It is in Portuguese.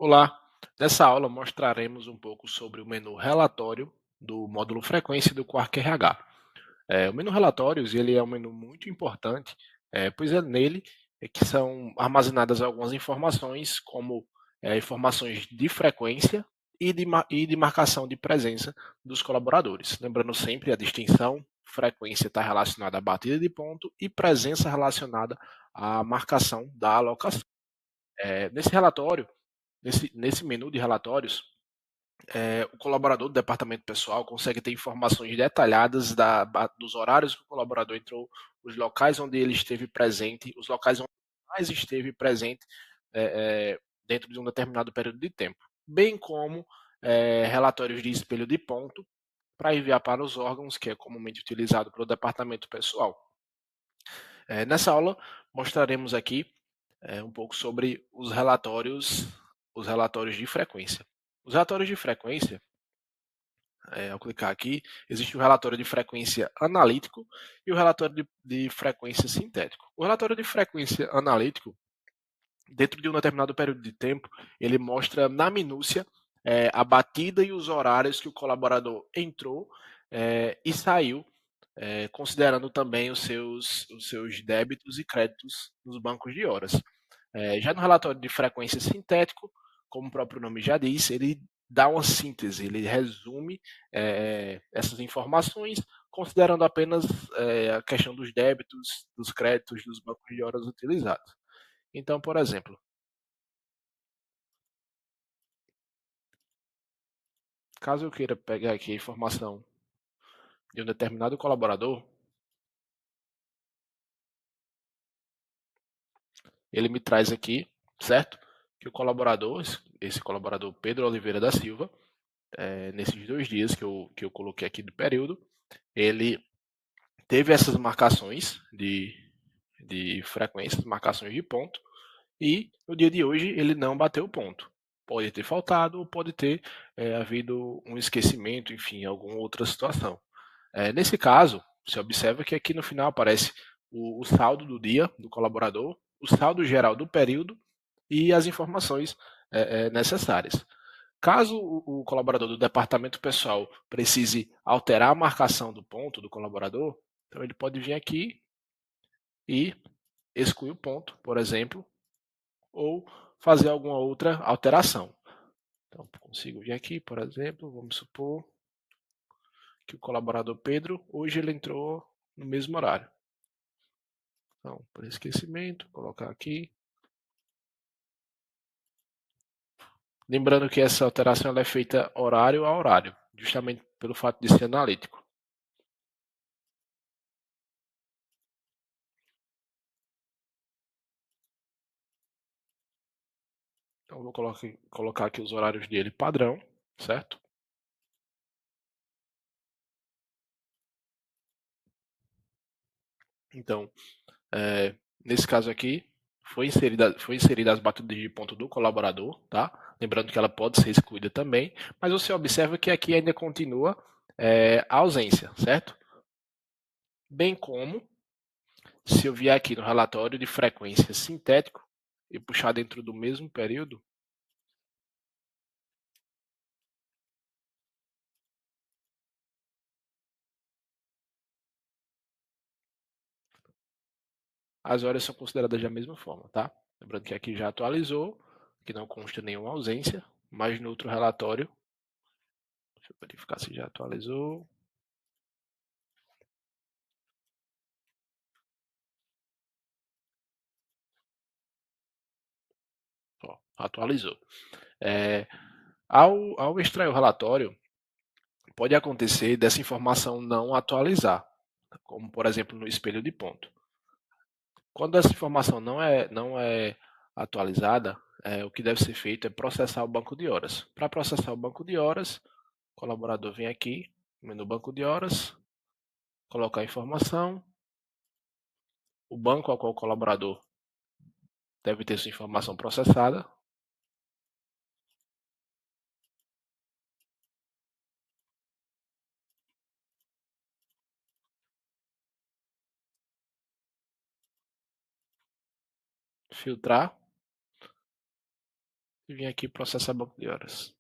Olá, nessa aula mostraremos um pouco sobre o menu relatório do módulo frequência do Quark RH. O menu relatórios ele é um menu muito importante, pois é nele que são armazenadas algumas informações, como informações de frequência e de marcação de presença dos colaboradores. Lembrando sempre a distinção, frequência está relacionada à batida de ponto e presença relacionada à marcação da alocação. Nesse relatório, nesse menu de relatórios, o colaborador do departamento pessoal consegue ter informações detalhadas dos horários que o colaborador entrou, os locais onde ele esteve presente, os locais onde mais esteve presente dentro de um determinado período de tempo, bem como relatórios de espelho de ponto para enviar para os órgãos, que é comumente utilizado pelo departamento pessoal. Nessa aula, mostraremos aqui um pouco sobre os relatórios de frequência. Os relatórios de frequência, ao clicar aqui, existe o relatório de frequência analítico e o relatório de frequência sintético. O relatório de frequência analítico, dentro de um determinado período de tempo, ele mostra na minúcia a batida e os horários que o colaborador entrou e saiu, considerando também os seus débitos e créditos nos bancos de horas. Já no relatório de frequência sintético, como o próprio nome já diz, ele dá uma síntese, ele resume essas informações, considerando apenas a questão dos débitos, dos créditos, dos bancos de horas utilizados. Então, por exemplo, caso eu queira pegar aqui a informação de um determinado colaborador, ele me traz aqui, certo? Que o colaborador, esse colaborador Pedro Oliveira da Silva, nesses 2 dias que eu coloquei aqui do período, ele teve essas marcações de frequências, marcações de ponto, e no dia de hoje ele não bateu o ponto. Pode ter faltado ou pode ter havido um esquecimento, enfim, alguma outra situação. Nesse caso, você observa que aqui no final aparece o saldo do dia do colaborador, o saldo geral do período e as informações necessárias. Caso o colaborador do departamento pessoal precise alterar a marcação do ponto do colaborador, então ele pode vir aqui e excluir o ponto, por exemplo, ou fazer alguma outra alteração. Então, consigo vir aqui, por exemplo, vamos supor que o colaborador Pedro, hoje ele entrou no mesmo horário. Então, por esquecimento, colocar aqui. Lembrando que essa alteração ela é feita horário a horário, justamente pelo fato de ser analítico. Então, vou colocar aqui os horários dele padrão, certo? Então, nesse caso aqui, foi inserida as batidas de ponto do colaborador, tá? Lembrando que ela pode ser excluída também, mas você observa que aqui ainda continua a ausência, certo? Bem como, se eu vier aqui no relatório de frequência sintético e puxar dentro do mesmo período, as horas são consideradas da mesma forma, tá? Lembrando que aqui já atualizou, que não consta nenhuma ausência, mas no outro relatório, deixa eu verificar se já atualizou. Ó, atualizou. É, ao extrair o relatório, pode acontecer dessa informação não atualizar, como por exemplo no espelho de ponto. Quando essa informação não é atualizada, o que deve ser feito é processar o banco de horas. Para processar o banco de horas, o colaborador vem aqui, no banco de horas, colocar a informação, o banco ao qual o colaborador deve ter sua informação processada, filtrar, e vim aqui processar banco de horas.